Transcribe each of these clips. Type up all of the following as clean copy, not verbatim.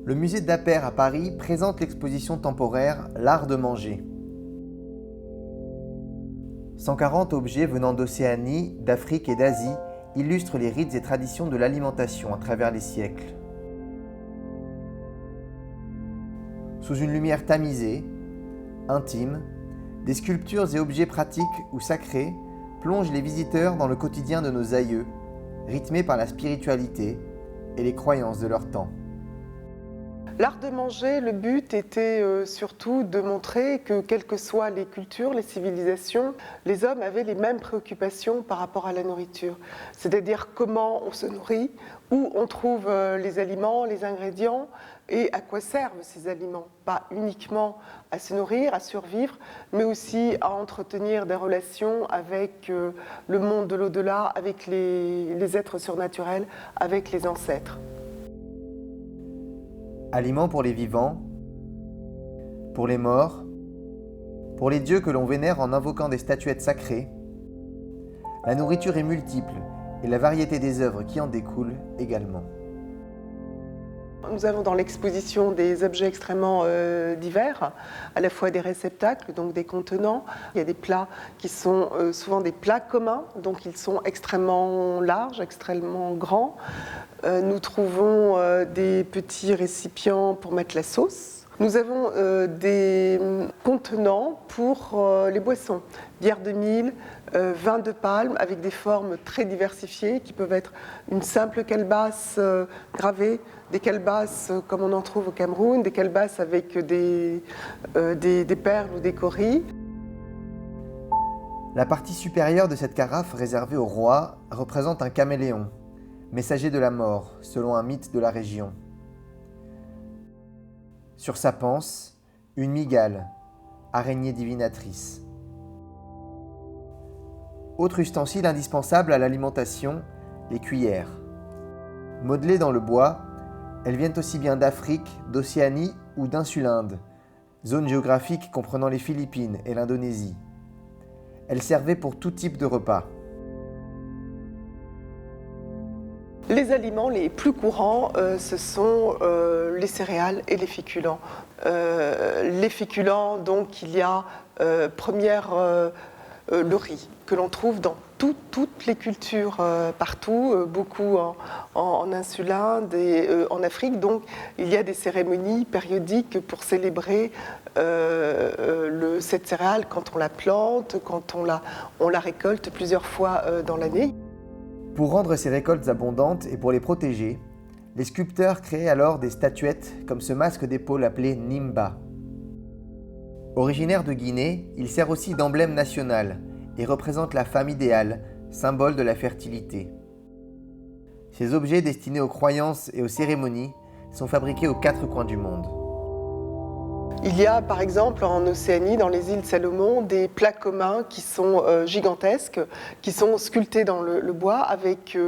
Le musée d'Aper à Paris présente l'exposition temporaire L'art de manger. 140 objets venant d'Océanie, d'Afrique et d'Asie illustrent les rites et traditions de l'alimentation à travers les siècles. Sous une lumière tamisée, intime, des sculptures et objets pratiques ou sacrés plongent les visiteurs dans le quotidien de nos aïeux, rythmé par la spiritualité et les croyances de leur temps. L'art de manger, le but était surtout de montrer que, quelles que soient les cultures, les civilisations, les hommes avaient les mêmes préoccupations par rapport à la nourriture. C'est-à-dire comment on se nourrit, où on trouve les aliments, les ingrédients et à quoi servent ces aliments. Pas uniquement à se nourrir, à survivre, mais aussi à entretenir des relations avec le monde de l'au-delà, avec les êtres surnaturels, avec les ancêtres. Aliments pour les vivants, pour les morts, pour les dieux que l'on vénère en invoquant des statuettes sacrées, la nourriture est multiple et la variété des œuvres qui en découlent également. Nous avons dans l'exposition des objets extrêmement divers, à la fois des réceptacles, donc des contenants. Il y a des plats qui sont souvent des plats communs, donc ils sont extrêmement larges, extrêmement grands. Nous trouvons des petits récipients pour mettre la sauce. Nous avons des contenants pour les boissons, bière de mil, vin de palme, avec des formes très diversifiées qui peuvent être une simple calebasse gravée, des calebasses comme on en trouve au Cameroun, des calebasses avec des perles ou des cauris. La partie supérieure de cette carafe réservée au roi représente un caméléon, messager de la mort, selon un mythe de la région. Sur sa panse, une mygale, araignée divinatrice. Autre ustensile indispensable à l'alimentation, les cuillères. Modelées dans le bois, elles viennent aussi bien d'Afrique, d'Océanie ou d'Insulinde, zone géographique comprenant les Philippines et l'Indonésie. Elles servaient pour tout type de repas. Les aliments les plus courants, ce sont les céréales et les féculents. Les féculents, donc il y a le riz, que l'on trouve dans toutes les cultures, partout, beaucoup en Insulinde et en Afrique. Donc il y a des cérémonies périodiques pour célébrer cette céréale quand on la plante, quand on la récolte plusieurs fois dans l'année. Pour rendre ces récoltes abondantes et pour les protéger, les sculpteurs créaient alors des statuettes comme ce masque d'épaule appelé Nimba. Originaire de Guinée, il sert aussi d'emblème national et représente la femme idéale, symbole de la fertilité. Ces objets destinés aux croyances et aux cérémonies sont fabriqués aux quatre coins du monde. Il y a par exemple en Océanie, dans les îles Salomon, des plats communs qui sont gigantesques, qui sont sculptés dans le bois avec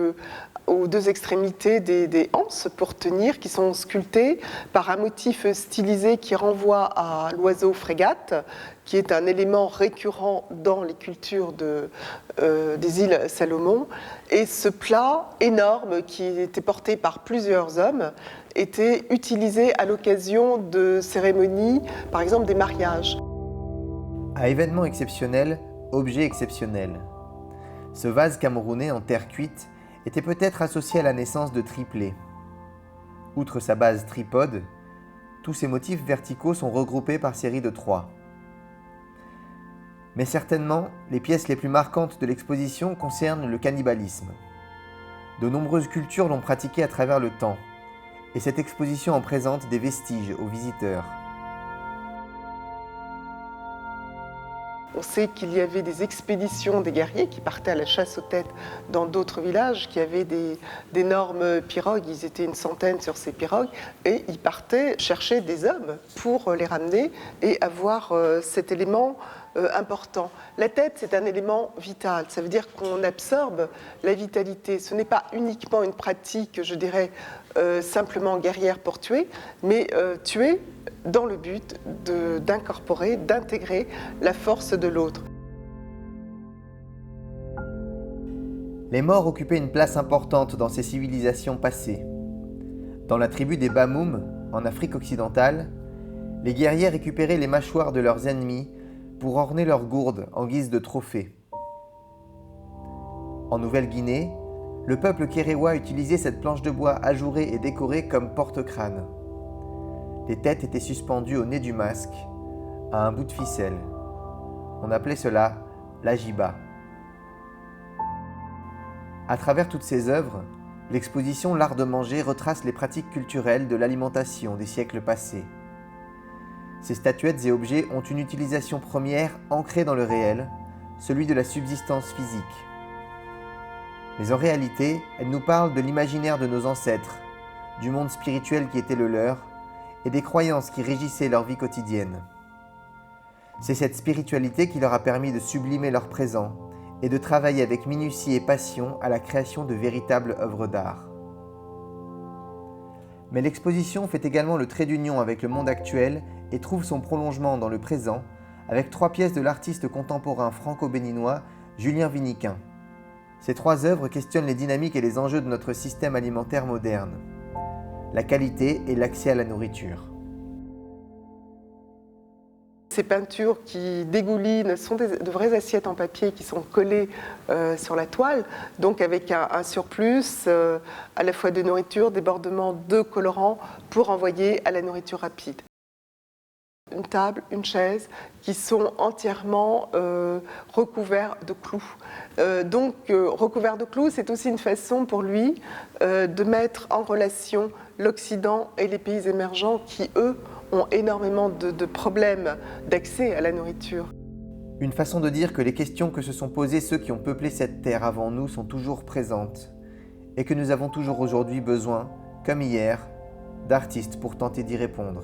aux deux extrémités des anses pour tenir, qui sont sculptés par un motif stylisé qui renvoie à l'oiseau frégate, qui est un élément récurrent dans les cultures des îles Salomon. Et ce plat énorme, qui était porté par plusieurs hommes, était utilisé à l'occasion de cérémonies, par exemple des mariages. À événement exceptionnel, objet exceptionnel. Ce vase camerounais en terre cuite était peut-être associé à la naissance de triplés. Outre sa base tripode, tous ces motifs verticaux sont regroupés par série de 3. Mais certainement, les pièces les plus marquantes de l'exposition concernent le cannibalisme. De nombreuses cultures l'ont pratiqué à travers le temps, et cette exposition en présente des vestiges aux visiteurs. On sait qu'il y avait des expéditions des guerriers qui partaient à la chasse aux têtes dans d'autres villages, qui avaient d'énormes pirogues, ils étaient une centaine sur ces pirogues, et ils partaient chercher des hommes pour les ramener et avoir cet élément important. La tête, c'est un élément vital, ça veut dire qu'on absorbe la vitalité. Ce n'est pas uniquement une pratique, je dirais, simplement guerrière pour tuer, mais tuer dans le but d'incorporer, d'intégrer la force de l'autre. Les morts occupaient une place importante dans ces civilisations passées. Dans la tribu des Bamoum, En Afrique occidentale, les guerriers récupéraient les mâchoires de leurs ennemis pour orner leurs gourdes en guise de trophée. En Nouvelle-Guinée, le peuple Kéréwa utilisait cette planche de bois ajourée et décorée comme porte-crâne. Les têtes étaient suspendues au nez du masque, à un bout de ficelle. On appelait cela l'ajiba. À travers toutes ces œuvres, l'exposition L'Art de manger retrace les pratiques culturelles de l'alimentation des siècles passés. Ces statuettes et objets ont une utilisation première ancrée dans le réel, celui de la subsistance physique. Mais en réalité, elles nous parlent de l'imaginaire de nos ancêtres, du monde spirituel qui était le leur, et des croyances qui régissaient leur vie quotidienne. C'est cette spiritualité qui leur a permis de sublimer leur présent et de travailler avec minutie et passion à la création de véritables œuvres d'art. Mais l'exposition fait également le trait d'union avec le monde actuel et trouve son prolongement dans le présent avec 3 pièces de l'artiste contemporain franco-béninois Julien Viniquin. Ces 3 œuvres questionnent les dynamiques et les enjeux de notre système alimentaire moderne, la qualité et l'accès à la nourriture. Ces peintures qui dégoulinent sont de vraies assiettes en papier qui sont collées sur la toile, donc avec un surplus à la fois de nourriture, débordement de colorants pour envoyer à la nourriture rapide. Une table, une chaise qui sont entièrement recouverts de clous. Recouverts de clous, c'est aussi une façon pour lui de mettre en relation l'Occident et les pays émergents qui, eux, ont énormément de problèmes d'accès à la nourriture. Une façon de dire que les questions que se sont posées ceux qui ont peuplé cette terre avant nous sont toujours présentes et que nous avons toujours aujourd'hui besoin, comme hier, d'artistes pour tenter d'y répondre.